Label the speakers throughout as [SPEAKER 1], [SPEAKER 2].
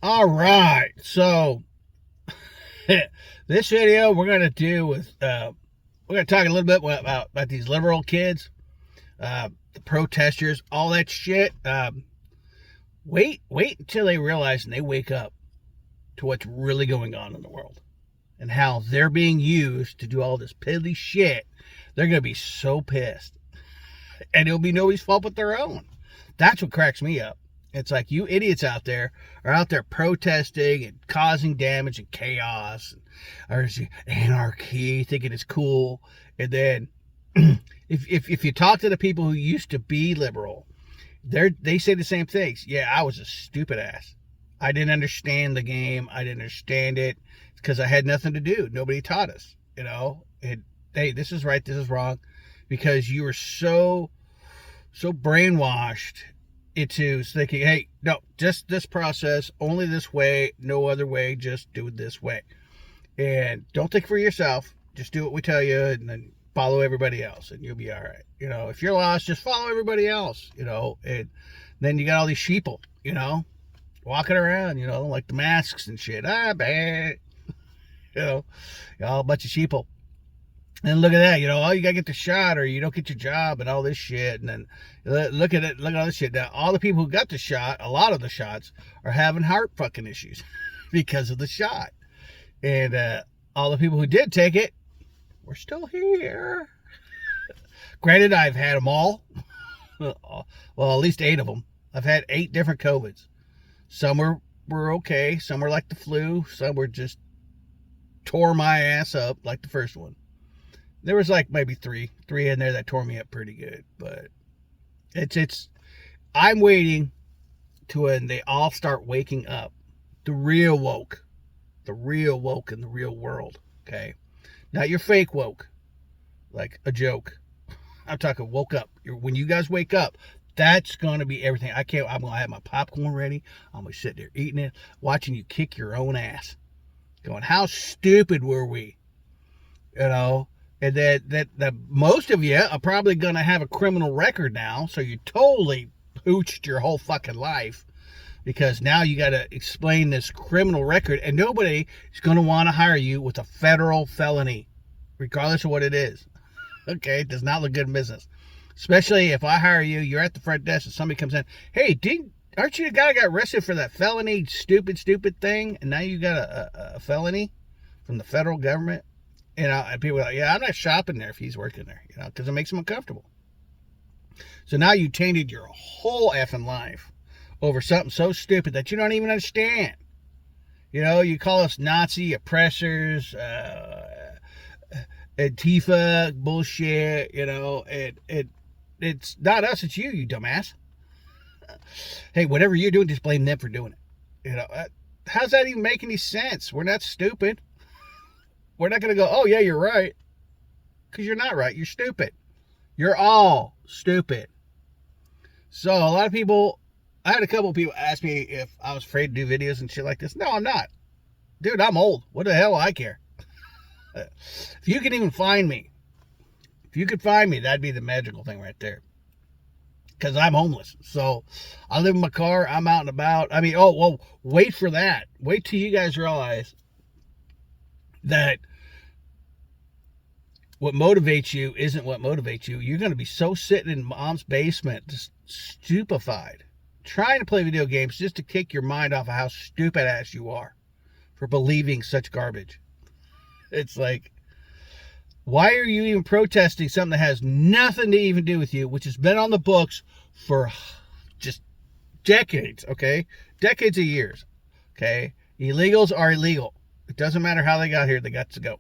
[SPEAKER 1] All right, so this video we're gonna do with we're gonna talk a little bit about these liberal kids, the protesters, all that shit. Wait until they realize and they wake up to what's really going on in the world and how they're being used to do all this piddly shit. They're gonna be so pissed, and it'll be nobody's fault but their own. That's what cracks me up. It's like you idiots out there are out there protesting and causing damage and chaos or anarchy, thinking it's cool. And then if you talk to the people who used to be liberal, they say the same things. Yeah, I was a stupid ass. I didn't understand the game. I didn't understand it because I had nothing to do. Nobody taught us, you know. And hey, this is right, this is wrong, because you were so brainwashed into thinking, hey, no, just this process, only this way, no other way, just do it this way. And don't think for yourself, just do what we tell you and then follow everybody else and you'll be all right. You know, if you're lost, just follow everybody else, you know. And then you got all these sheeple, you know, walking around, you know, like the masks and shit. Bad. You know, all a bunch of sheeple. And look at that, you know, oh, you gotta get the shot or you don't get your job and all this shit. And then look at it, look at all this shit. Now, all the people who got the shot, a lot of the shots, are having heart fucking issues because of the shot. And all the people who did take it, we're still here. Granted, I've had them all. Well, at least 8 of them. I've had 8 different COVIDs. Some were okay. Some were like the flu. Some were just tore my ass up like the first one. There was like maybe three in there that tore me up pretty good, but I'm waiting to when they all start waking up. The real woke in the real world. Okay. Not your fake woke, like a joke. I'm talking woke up. When you guys wake up, that's going to be everything. I'm going to have my popcorn ready. I'm going to sit there eating it, watching you kick your own ass. Going, how stupid were we? You know? And that most of you are probably going to have a criminal record now, so you totally pooched your whole fucking life because now you got to explain this criminal record, and nobody is going to want to hire you with a federal felony, regardless of what it is. Okay, it does not look good in business. Especially if I hire you, you're at the front desk and somebody comes in, hey, aren't you the guy who got arrested for that felony stupid thing, and now you got a felony from the federal government? You know, and people are like, yeah, I'm not shopping there if he's working there, you know, because it makes him uncomfortable. So now you tainted your whole effing life over something so stupid that you don't even understand. You know, you call us Nazi oppressors, Antifa bullshit, you know, it's not us, it's you dumbass. Hey, whatever you're doing, just blame them for doing it. You know, how's that even make any sense? We're not stupid. We're not going to go, oh, yeah, you're right. Because you're not right. You're stupid. You're all stupid. So a lot of people, I had a couple of people ask me if I was afraid to do videos and shit like this. No, I'm not. Dude, I'm old. What the hell do I care? If you can even find me, if you could find me, that'd be the magical thing right there. Because I'm homeless. So I live in my car. I'm out and about. I mean, oh, well, wait for that. Wait till you guys realize that what motivates you isn't what motivates you. You're going to be so sitting in mom's basement, just stupefied, trying to play video games just to kick your mind off of how stupid ass you are for believing such garbage. It's like, why are you even protesting something that has nothing to even do with you, which has been on the books for just decades, okay? Decades of years, okay? Illegals are illegal. It doesn't matter how they got here, they got to go.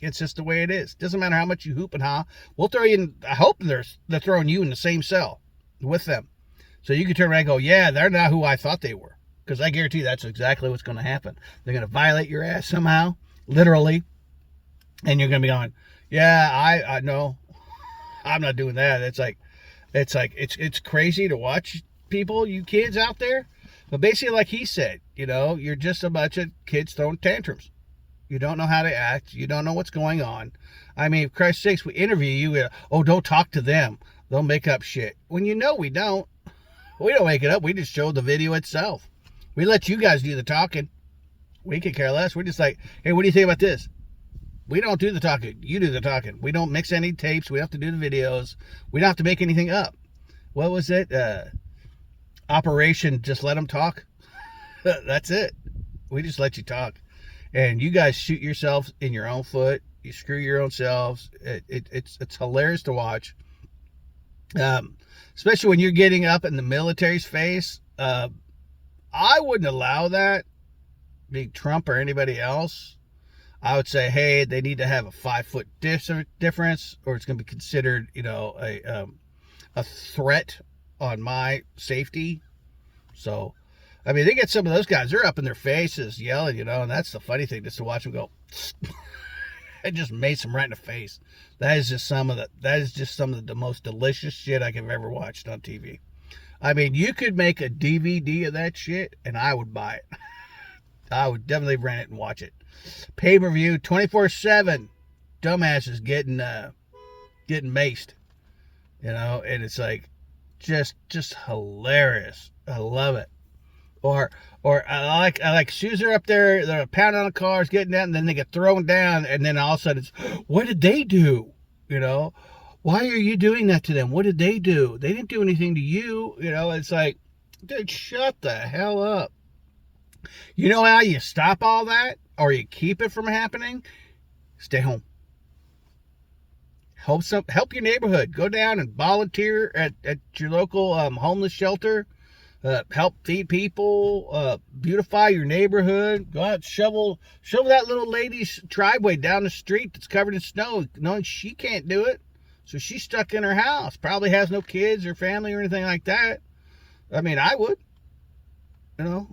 [SPEAKER 1] It's just the way it is. Doesn't matter how much you hoop and ha. We'll throw you in, I hope they're throwing you in the same cell with them. So you can turn around and go, yeah, they're not who I thought they were. Because I guarantee you that's exactly what's going to happen. They're going to violate your ass somehow, literally. And you're going to be going, yeah, I know. I'm not doing that. It's crazy to watch people, you kids out there. But basically, like he said, you know, you're just a bunch of kids throwing tantrums. You don't know how to act. You don't know what's going on. I mean, for Christ's sakes, we interview you. Oh, don't talk to them. They'll make up shit. When you know we don't. We don't make it up. We just show the video itself. We let you guys do the talking. We could care less. We're just like, hey, what do you think about this? We don't do the talking. You do the talking. We don't mix any tapes. We don't have to do the videos. We don't have to make anything up. What was it? Operation Just Let Them Talk. That's it. We just let you talk. And you guys shoot yourselves in your own foot. You screw your own selves. It's hilarious to watch. Especially when you're getting up in the military's face. I wouldn't allow that, being Trump or anybody else. I would say, hey, they need to have a 5-foot difference, or it's going to be considered, a threat on my safety. So, I mean, they get some of those guys, they're up in their faces yelling, and that's the funny thing, just to watch them go. It just mace them right in the face. That is just some of the most delicious shit I have ever watched on TV. I mean, you could make a DVD of that shit, and I would buy it. I would definitely rent it and watch it. Pay-per-view 24/7. Dumbasses getting maced, and it's like just hilarious. I love it. Or I like shoes are up there, they're pounding on the cars, getting down, and then they get thrown down, and then all of a sudden it's, what did they do? Why are you doing that to them? What did they do? They didn't do anything to you. It's like, dude, shut the hell up. You know how you stop all that, or you keep it from happening? Stay home. Help your neighborhood. Go down and volunteer at your local homeless shelter. Help feed people. Beautify your neighborhood. Go out and shovel that little lady's driveway down the street that's covered in snow, knowing she can't do it. So she's stuck in her house. Probably has no kids or family or anything like that. I mean, I would.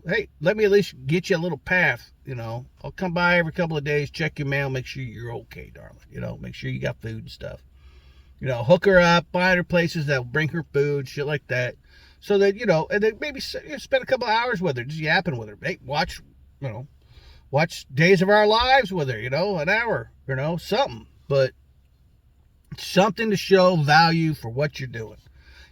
[SPEAKER 1] Hey, let me at least get you a little path. I'll come by every couple of days, check your mail, make sure you're okay, darling. Make sure you got food and stuff. Hook her up, find her places that will bring her food, shit like that. So that, and then maybe spend a couple of hours with her, just yapping with her. Hey, watch Days of Our Lives with her, an hour, something. But something to show value for what you're doing.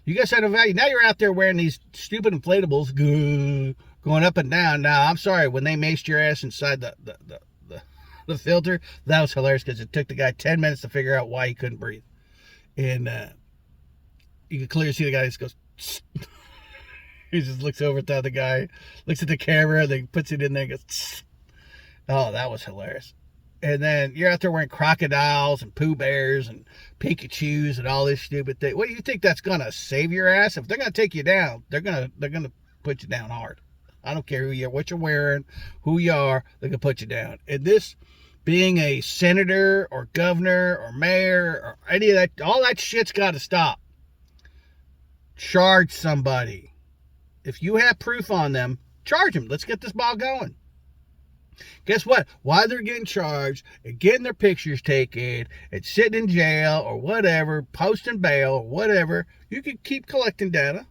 [SPEAKER 1] You guys have no value. Now you're out there wearing these stupid inflatables, going up and down. Now, I'm sorry, when they maced your ass inside the filter, that was hilarious because it took the guy 10 minutes to figure out why he couldn't breathe. And you can clearly see the guy just goes, he just looks over at the other guy, looks at the camera, then puts it in there and goes, oh, that was hilarious. And then you're out there wearing crocodiles and Pooh Bears and Pikachus and all this stupid thing. What do you think that's gonna save your ass? If they're gonna take you down, they're gonna put you down hard. I don't care who you are, what you're wearing, who you are, they're gonna put you down. And this, being a senator or governor or mayor or any of that, all that shit's got to stop. Charge somebody. If you have proof on them, charge them. Let's get this ball going. Guess what? While they're getting charged and getting their pictures taken and sitting in jail or whatever, posting bail or whatever, you can keep collecting data.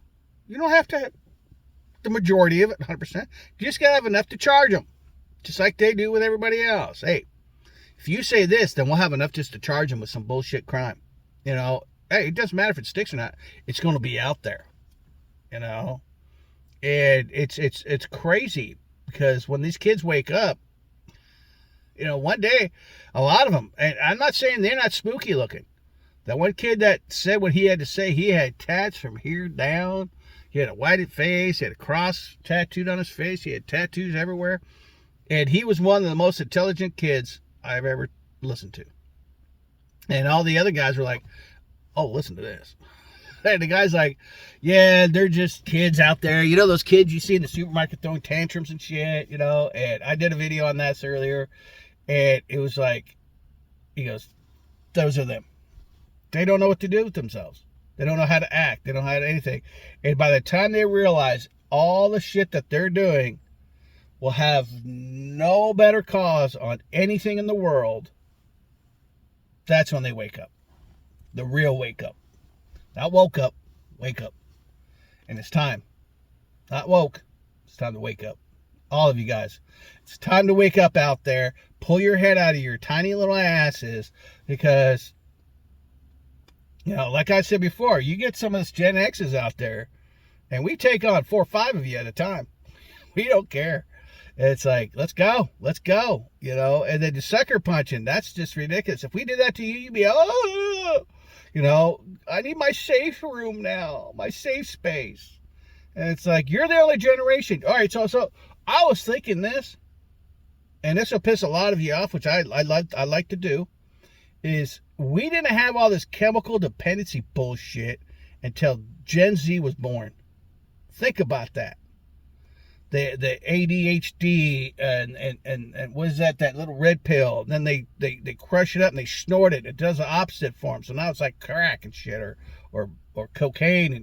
[SPEAKER 1] You don't have to have the majority of it, 100%. You just got to have enough to charge them, just like they do with everybody else. Hey, if you say this, then we'll have enough just to charge them with some bullshit crime. Hey, it doesn't matter if it sticks or not. It's going to be out there. And it's crazy. Because when these kids wake up, one day, a lot of them, and I'm not saying they're not spooky looking. That one kid that said what he had to say, he had tats from here down. He had a whited face. He had a cross tattooed on his face. He had tattoos everywhere. And he was one of the most intelligent kids I've ever listened to. And all the other guys were like, oh, listen to this. And the guy's like, yeah, they're just kids out there. Those kids you see in the supermarket throwing tantrums and shit, And I did a video on that earlier. And it was like, he goes, those are them. They don't know what to do with themselves. They don't know how to act. They don't know how to anything. And by the time they realize all the shit that they're doing will have no better cause on anything in the world, that's when they wake up. The real wake up. Not woke up, wake up. And it's time. Not woke. It's time to wake up. All of you guys. It's time to wake up out there. Pull your head out of your tiny little asses. Because, like I said before, you get some of this Gen X's out there. And we take on 4 or 5 of you at a time. We don't care. It's like, let's go. And then the sucker punching, that's just ridiculous. If we did that to you, you'd be, oh, I need my safe room now, my safe space. And it's like, you're the only generation. All right, so I was thinking this, and this will piss a lot of you off, which I like to do, is we didn't have all this chemical dependency bullshit until Gen Z was born. Think about that. The ADHD and what is that little red pill? And then they crush it up and they snort it. It does the opposite for them. So now it's like crack and shit or cocaine,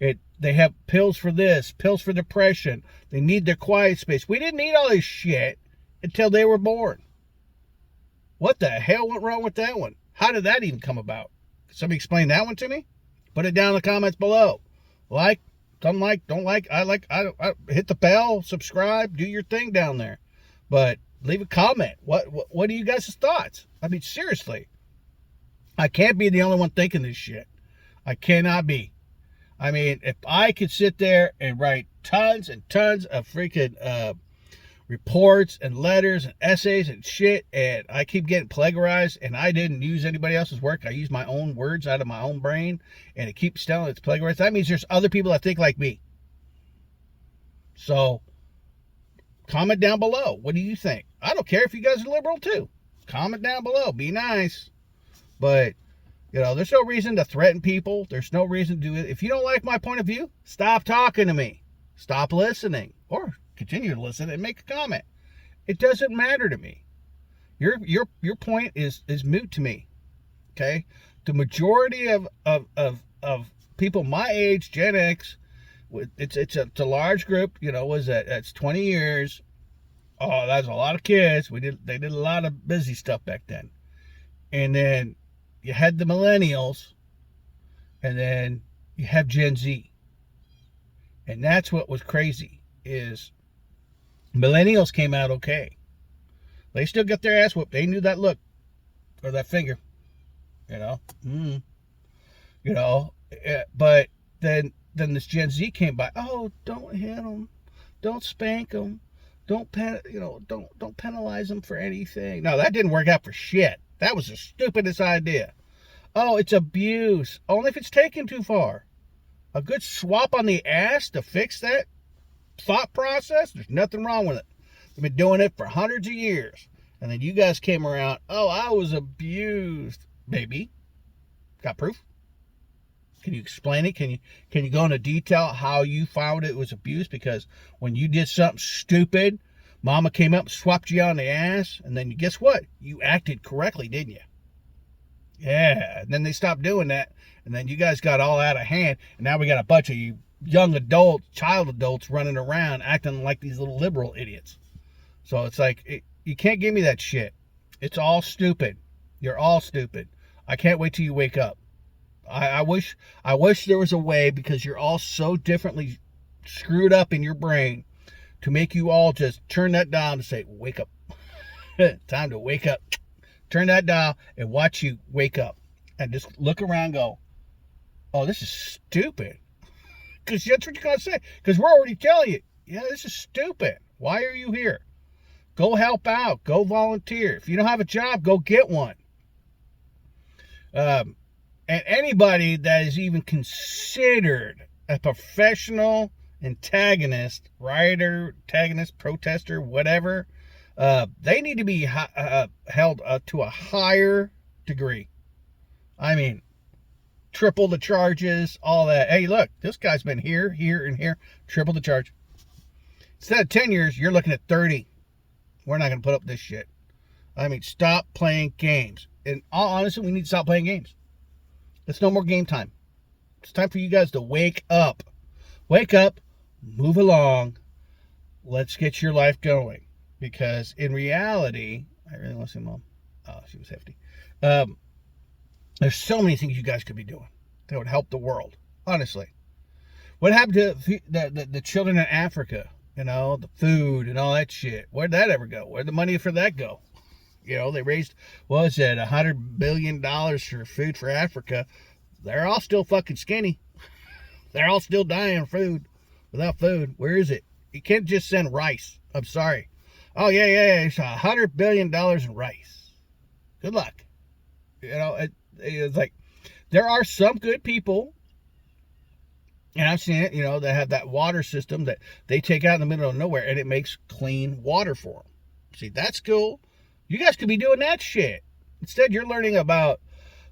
[SPEAKER 1] and they have pills for this, pills for depression. They need their quiet space. We didn't need all this shit until they were born. What the hell went wrong with that one? How did that even come about? Can somebody explain that one to me? Put it down in the comments below. Like, don't like, I hit the bell, subscribe, do your thing down there. But leave a comment. What are you guys' thoughts? I mean, seriously. I can't be the only one thinking this shit. I cannot be. I mean, if I could sit there and write tons and tons of freaking reports and letters and essays and shit, and I keep getting plagiarized, and I didn't use anybody else's work, I used my own words out of my own brain, and it keeps telling it's plagiarized, that means there's other people that think like me. So comment down below. What do you think? I don't care if you guys are liberal too. Comment down below. Be nice. But there's no reason to threaten people. There's no reason to do it. If you don't like my point of view, stop talking to me. Stop listening. Or continue to listen and make a comment. It doesn't matter to me. Your point is moot to me. Okay? The majority of people my age, Gen X, it's a large group, that's 20 years. Oh, that's a lot of kids. They did a lot of busy stuff back then. And then you had the millennials, and then you have Gen Z. And that's what was crazy, is millennials came out okay. They still got their ass whooped. They knew that look, or that finger, but then this Gen Z came by. Oh, don't hit them, don't spank them, don't penalize them for anything. No, that didn't work out for shit. That was the stupidest idea. Oh, it's abuse. Only if it's taken too far. A good swap on the ass to fix that thought process, there's nothing wrong with it. They've been doing it for hundreds of years. And then you guys came around, oh, I was abused. Baby, got proof? Can you explain it? Can you go into detail how you found it was abuse? Because when you did something stupid, mama came up and swapped you on the ass, and then guess what? You acted correctly, didn't you? Yeah, and then they stopped doing that, and then you guys got all out of hand, and now we got a bunch of you young adults, child adults running around acting like these little liberal idiots. So it's like, you can't give me that shit. It's all stupid. You're all stupid. I can't wait till you wake up. I wish there was a way, because you're all so differently screwed up in your brain, to make you all just turn that dial and say, wake up. Time to wake up. Turn that dial and watch you wake up. And just look around and go, oh, this is stupid. Because that's what you're going to say. Because we're already telling you, yeah, this is stupid. Why are you here? Go help out. Go volunteer. If you don't have a job, go get one. And anybody that is even considered a professional antagonist, rioter, antagonist, protester, whatever, they need to be held to a higher degree. I mean, triple the charges, all that. Hey, look, this guy's been here, and here. Triple the charge. Instead of 10 years, you're looking at 30. We're not going to put up this shit. I mean, stop playing games. In all honesty, we need to stop playing games. It's no more game time. It's time for you guys to wake up. Wake up, move along. Let's get your life going. Because in reality, I really want to see Mom. Oh, she was hefty. There's so many things you guys could be doing that would help the world. Honestly. What happened to the children in Africa? The food and all that shit. Where'd that ever go? Where'd the money for that go? They raised, what was it, $100 billion for food for Africa. They're all still fucking skinny. They're all still dying of food. Without food. Where is it? You can't just send rice. I'm sorry. Oh, yeah. It's $100 billion in rice. Good luck. It's like, there are some good people, and I've seen it, that have that water system that they take out in the middle of nowhere, and it makes clean water for them. See, that's cool. You guys could be doing that shit. Instead, you're learning about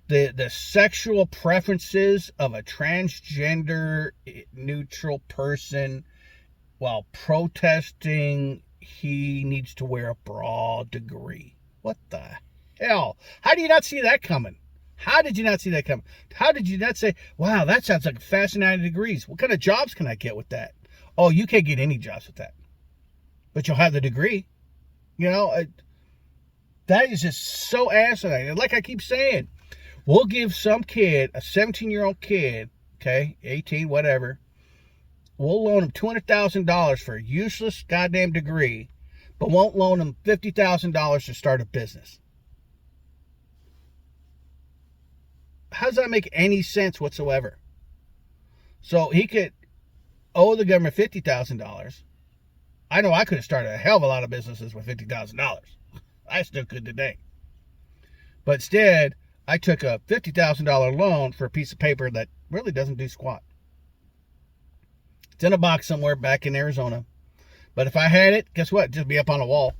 [SPEAKER 1] the sexual preferences of a transgender neutral person while protesting he needs to wear a bra degree. What the hell? How do you not see that coming? How did you not see that coming? How did you not say, wow, that sounds like fascinating degrees. What kind of jobs can I get with that? Oh, you can't get any jobs with that. But you'll have the degree. That is just so asinine. Like I keep saying, we'll give some kid, a 17-year-old kid, okay, 18, whatever, we'll loan him $200,000 for a useless goddamn degree, but won't loan him $50,000 to start a business. How does that make any sense whatsoever? So he could owe the government $50,000. I know I could have started a hell of a lot of businesses with $50,000. I still could today. But instead, I took a $50,000 loan for a piece of paper that really doesn't do squat. It's in a box somewhere back in Arizona. But if I had it, guess what? It'd just be up on a wall.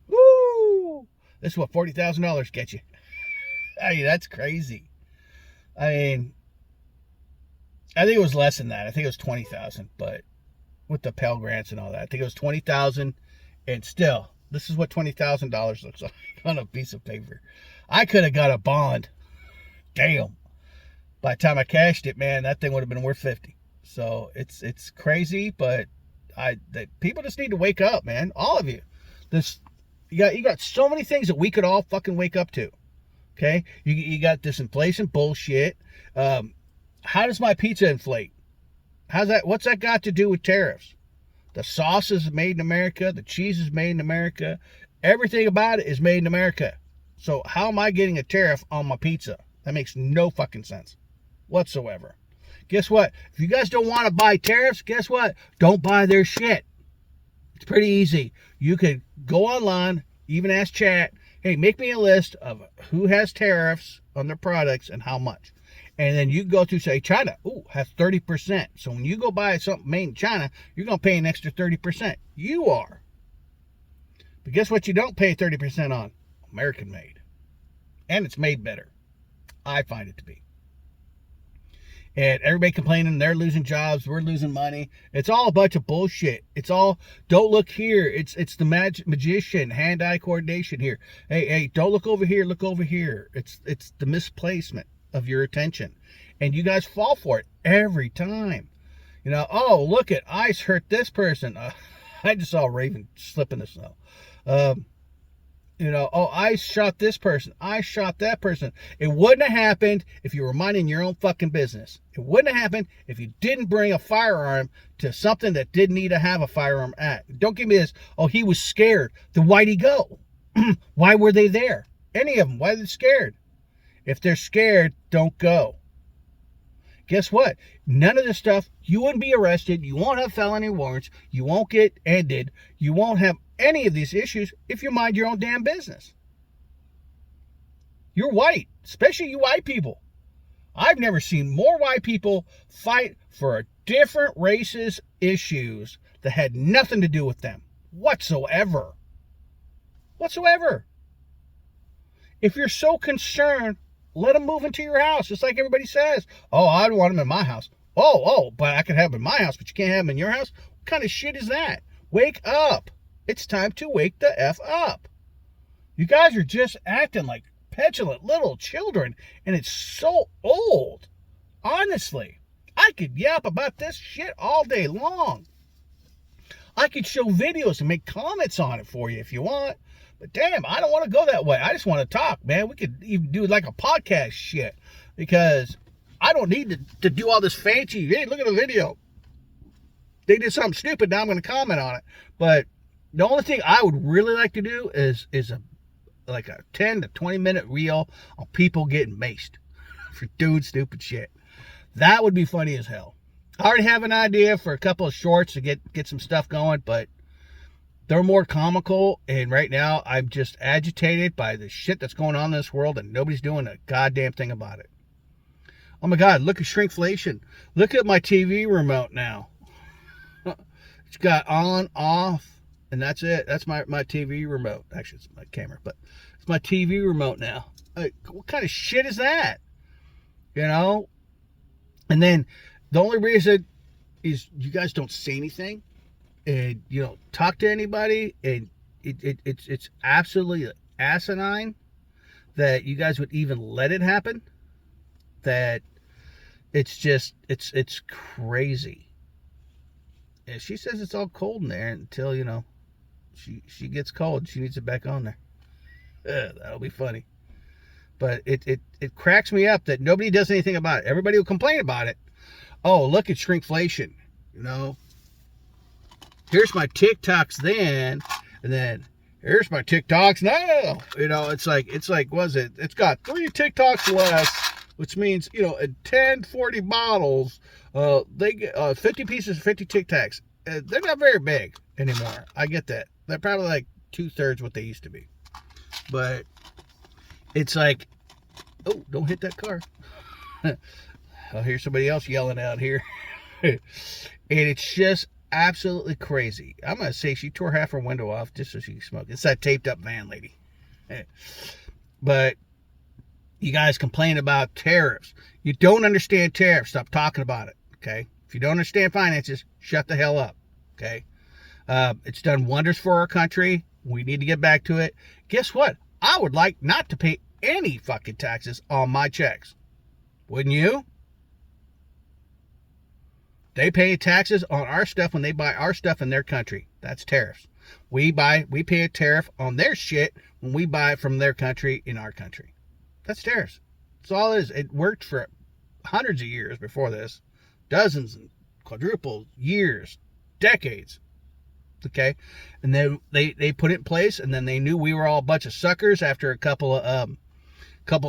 [SPEAKER 1] Woo! This is what $40,000 gets you. I mean, that's crazy. I mean, I think it was less than that. I think it was $20,000, but with the Pell Grants and all that, I think it was $20,000. And still, this is what $20,000 looks like on a piece of paper. I could have got a bond. Damn. By the time I cashed it, man, that thing would have been worth $50,000. So it's crazy, but people just need to wake up, man. All of you. You got so many things that we could all fucking wake up to. Okay, you got this inflation bullshit. How does my pizza inflate? What's that got to do with tariffs? The sauce is made in America. The cheese is made in America. Everything about it is made in America. So how am I getting a tariff on my pizza? That makes no fucking sense whatsoever. Guess what? If you guys don't want to buy tariffs, guess what? Don't buy their shit. It's pretty easy. You could go online, even ask chat, hey, make me a list of who has tariffs on their products and how much. And then you go to, say, China, has 30%. So when you go buy something made in China, you're going to pay an extra 30%. You are. But guess what you don't pay 30% on? American made. And it's made better. I find it to be. And everybody complaining they're losing jobs, we're losing money. It's all a bunch of bullshit. It's all, don't look here. It's the magician, hand-eye coordination here. Hey, don't look over here, look over here. It's the misplacement of your attention. And you guys fall for it every time. Oh, look at ice hurt this person. I just saw a raven slip in the snow. I shot this person. I shot that person. It wouldn't have happened if you were minding your own fucking business. It wouldn't have happened if you didn't bring a firearm to something that didn't need to have a firearm at. Don't give me this, he was scared. Then why'd he go? Why were they there? Any of them. Why are they scared? If they're scared, don't go. Guess what? None of this stuff, you wouldn't be arrested. You won't have felony warrants. You won't get ended. You won't have any of these issues if you mind your own damn business. You're white, especially you white people. I've never seen more white people fight for different races' issues that had nothing to do with them whatsoever. If you're so concerned, let them move into your house, just like everybody says. I don't want them in my house. But I can have them in my house, but you can't have them in your house? What kind of shit is that? Wake up. It's time to wake the F up. You guys are just acting like petulant little children, and it's so old. Honestly, I could yap about this shit all day long. I could show videos and make comments on it for you if you want. But damn, I don't want to go that way. I just want to talk, man. We could even do like a podcast shit, because I don't need to do all this fancy, hey, look at the video. They did something stupid, now I'm going to comment on it. But the only thing I would really like to do is a 10 to 20 minute reel on people getting maced for doing stupid shit. That would be funny as hell. I already have an idea for a couple of shorts to get some stuff going, but they're more comical, and right now I'm just agitated by the shit that's going on in this world, and nobody's doing a goddamn thing about it. Oh my God, look at shrinkflation. Look at my TV remote now. It's got on, off, and that's it. That's my TV remote. Actually, it's my camera, but it's my TV remote now. What kind of shit is that? You know? And then the only reason is you guys don't say anything, and you don't talk to anybody, and it's absolutely asinine that you guys would even let it happen. That it's just it's crazy. And she says it's all cold in there until, you know, she gets cold. She needs it back on there. That'll be funny. But it cracks me up that nobody does anything about it. Everybody will complain about it. Oh, look at shrinkflation. You know, here's my TikToks then, and then here's my TikToks now. You know, it's like, was it? It's got 3 TikToks less, which means, you know, in 40 bottles, they get 50 pieces, 50 TikToks. They're not very big anymore. I get that. They're probably like 2/3 what they used to be. But it's like, oh, don't hit that car. I'll hear somebody else yelling out here. And it's just absolutely crazy. I'm going to say she tore half her window off just so she could smoke. It's that taped up van lady. But you guys complain about tariffs. You don't understand tariffs. Stop talking about it. Okay. If you don't understand finances, shut the hell up. Okay. It's done wonders for our country. We need to get back to it. Guess what? I would like not to pay any fucking taxes on my checks. Wouldn't you? They pay taxes on our stuff when they buy our stuff in their country. That's tariffs. We pay a tariff on their shit when we buy it from their country in our country. That's tariffs. That's all it is. It worked for hundreds of years before this. Dozens and quadruple years, decades. Okay? And then they put it in place, and then they knew we were all a bunch of suckers after a couple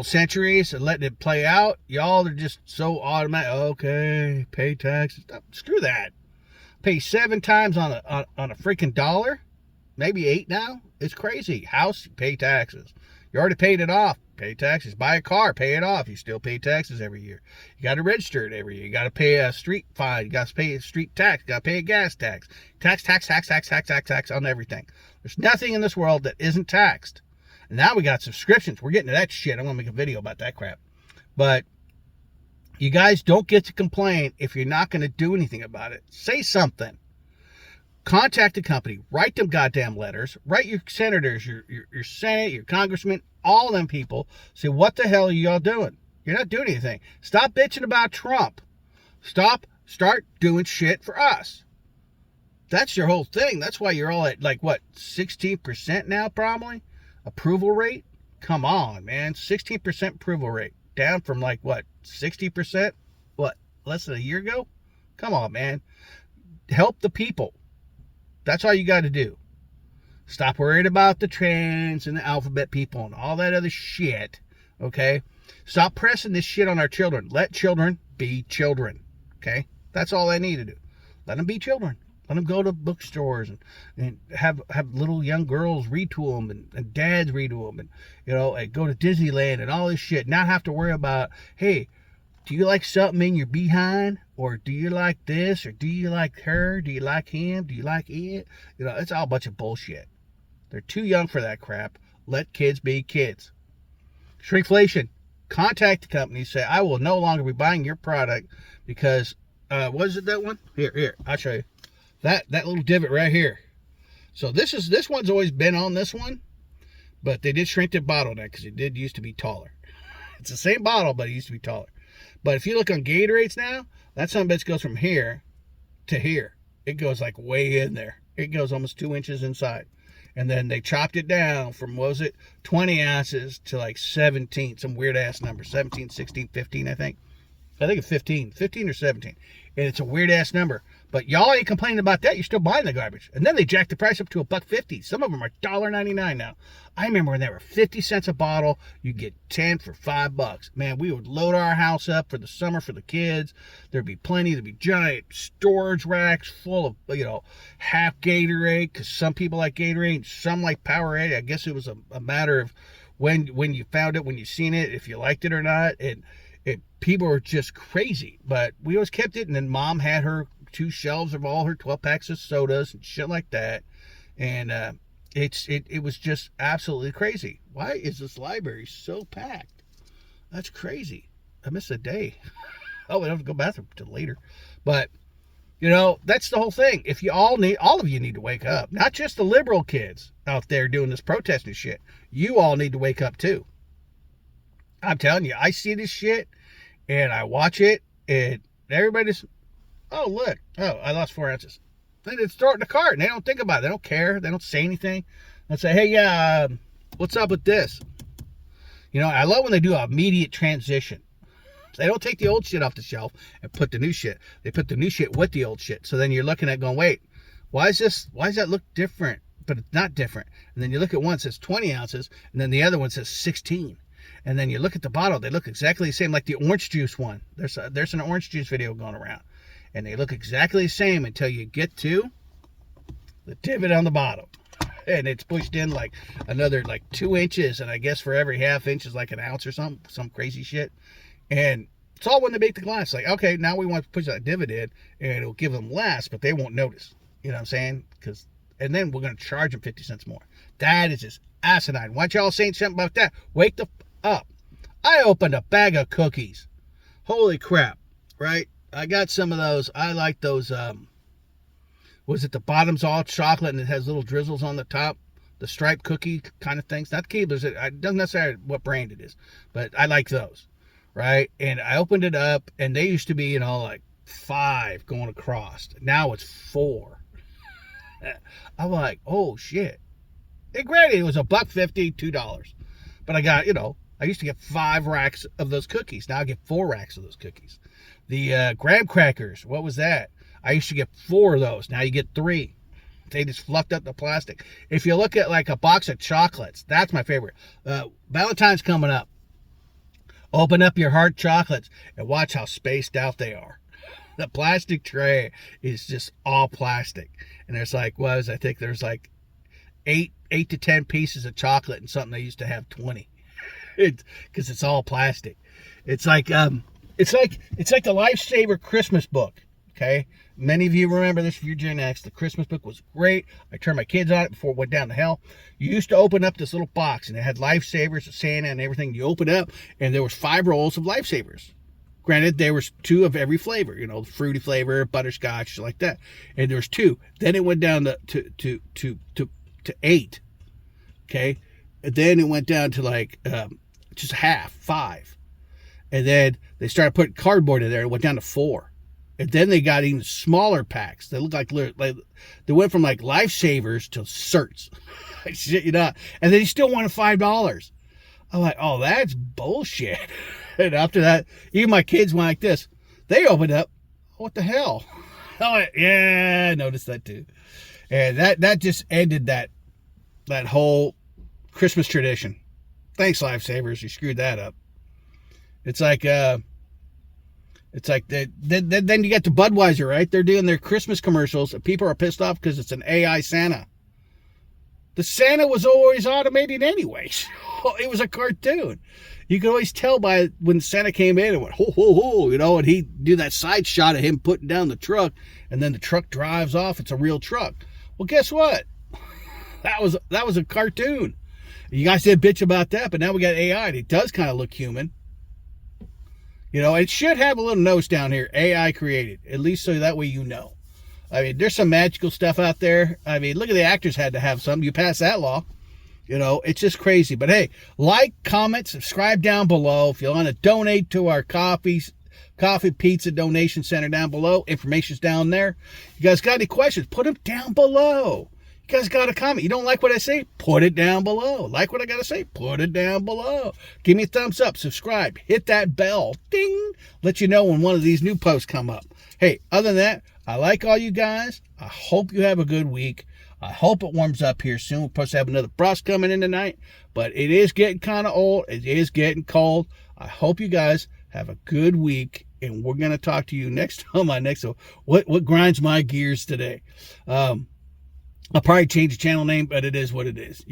[SPEAKER 1] centuries and letting it play out. Y'all are just so automatic. Okay, pay taxes. Screw that. Pay 7 times on a freaking dollar, maybe 8 now. It's crazy. House, pay taxes. You already paid it off. Pay taxes. Buy a car, pay it off. You still pay taxes every year. You got to register it every year. You got to pay a street fine. You got to pay a street tax. You got to pay a gas tax. Tax on everything. There's nothing in this world that isn't taxed. And now we got subscriptions. We're getting to that shit. I'm going to make a video about that crap. But you guys don't get to complain if you're not going to do anything about it. Say something. Contact the company. Write them goddamn letters. Write your senators, your Senate, your congressmen, all of them people. Say, what the hell are y'all doing? You're not doing anything. Stop bitching about Trump. Start doing shit for us. That's your whole thing. That's why you're all at, like, what, 16% now probably? Approval rate? Come on, man. 16% approval rate. Down from, like, what, 60%? What, less than a year ago? Come on, man. Help the people. That's all you got to do. Stop worrying about the trans and the alphabet people and all that other shit, okay? Stop pressing this shit on our children. Let children be children, okay? That's all I need to do. Let them be children. Let them go to bookstores and have little young girls read to them and dads read to them and, you know, and go to Disneyland and all this shit. Not have to worry about, hey, do you like something in your behind? Or do you like this? Or do you like her? Do you like him? Do you like it? You know, it's all a bunch of bullshit. They're too young for that crap. Let kids be kids. Shrinkflation. Contact the company. Say, I will no longer be buying your product because, what is it, that one? Here, I'll show you. That little divot right here. So this one's always been on this one, but they did shrink the bottle now because it did used to be taller. It's the same bottle, but it used to be taller. But if you look on Gatorades now, that son of a bitch goes from here to here. It goes like way in there. It goes almost 2 inches inside. And then they chopped it down from, what was it, 20 ounces to like 17, some weird ass number, 17, 16, 15, I think. I think it's 15 or 17. And it's a weird ass number. But y'all ain't complaining about that. You're still buying the garbage. And then they jacked the price up to $1.50. Some of them are $1.99 now. I remember when they were 50 cents a bottle, you get 10 for $5. Man, we would load our house up for the summer for the kids. There'd be plenty. There'd be giant storage racks full of, half Gatorade, because some people like Gatorade, some like Powerade. I guess it was a matter of when you found it, when you seen it, if you liked it or not. And people were just crazy. But we always kept it. And then Mom had her 2 shelves of all her 12 packs of sodas and shit like that. And it was just absolutely crazy. Why is this library so packed? That's crazy. I missed a day. Oh, we don't have to go bathroom till later. But that's the whole thing. If all of you need to wake up, not just the liberal kids out there doing this protesting shit. You all need to wake up too. I'm telling you, I see this shit and I watch it and everybody's, oh, look. Oh, I lost 4 ounces. Then they throw it in the cart and they don't think about it. They don't care. They don't say anything. They'll say, hey, yeah, what's up with this? I love when they do an immediate transition. They don't take the old shit off the shelf and put the new shit. They put the new shit with the old shit. So then you're looking at going, wait, why does that look different? But it's not different. And then you look at one that says 20 ounces and then the other one says 16. And then you look at the bottle. They look exactly the same, like the orange juice one. There's an orange juice video going around. And they look exactly the same until you get to the divot on the bottom. And it's pushed in like another 2 inches. And I guess for every half inch is like an ounce or something. Some crazy shit. And it's all when they make the glass. Like, okay, now we want to push that divot in. And it'll give them less, but they won't notice. You know what I'm saying? And then we're going to charge them 50 cents more. That is just asinine. Why don't y'all saying something about that? Wake the up. I opened a bag of cookies. Holy crap. Right? I got some of those. I like those, was it the bottom's all chocolate and it has little drizzles on the top? The striped cookie kind of things. Not Keebler's. It doesn't necessarily what brand it is. But I like those. Right? And I opened it up and they used to be, 5 going across. Now it's 4. I'm like, oh shit. And granted, it was $1.50, $2. But I got, I used to get 5 racks of those cookies. Now I get 4 racks of those cookies. The graham crackers, what was that? I used to get 4 of those. Now you get 3. They just fluffed up the plastic. If you look at like a box of chocolates, that's my favorite. Valentine's coming up. Open up your heart chocolates and watch how spaced out they are. The plastic tray is just all plastic. And there's I think there's 8 to 10 pieces of chocolate and something they used to have 20. Because it's all plastic. It's like the Lifesaver Christmas book. Okay, many of you remember this if you're Gen X. The Christmas book was great. I turned my kids on it before it went down to hell. You used to open up this little box and it had Lifesavers, Santa, and everything. You open it up and there was 5 rolls of Lifesavers. Granted, there was 2 of every flavor. Fruity flavor, butterscotch, like that. And there was 2. Then it went down to 8. Okay, and then it went down to just half, 5. And then they started putting cardboard in there. It went down to 4. And then they got even smaller packs. They look like they went from Lifesavers to certs. Shit, and then he still wanted $5. I'm like, oh, that's bullshit. And after that, even my kids went like this. They opened up. What the hell? I'm like, yeah, I noticed that too. And that just ended that whole Christmas tradition. Thanks, Lifesavers. You screwed that up. It's like then you get to Budweiser, right? They're doing their Christmas commercials and people are pissed off because it's an AI Santa. The Santa was always automated anyways. It was a cartoon. You could always tell by when Santa came in and went, ho, ho, ho, and he'd do that side shot of him putting down the truck and then the truck drives off. It's a real truck. Well, guess what? That was a cartoon. You guys did bitch about that, but now we got AI and it does kind of look human. It should have a little note down here, AI created, at least so that way I mean, there's some magical stuff out there. I mean, look at the actors had to have some. You pass that law. It's just crazy. But hey, like, comment, subscribe down below. If you want to donate to our coffee pizza donation center down below, information's down there. You guys got any questions? Put them down below. You guys got a comment. You don't like what I say? Put it down below. Like what I got to say? Put it down below. Give me a thumbs up. Subscribe. Hit that bell. Ding. Let you know when one of these new posts come up. Hey, other than that, I like all you guys. I hope you have a good week. I hope it warms up here soon. We're supposed to have another frost coming in tonight, but it is getting kind of old. It is getting cold. I hope you guys have a good week, and we're going to talk to you next time on next. So what grinds my gears today? I'll probably change the channel name, but it is what it is.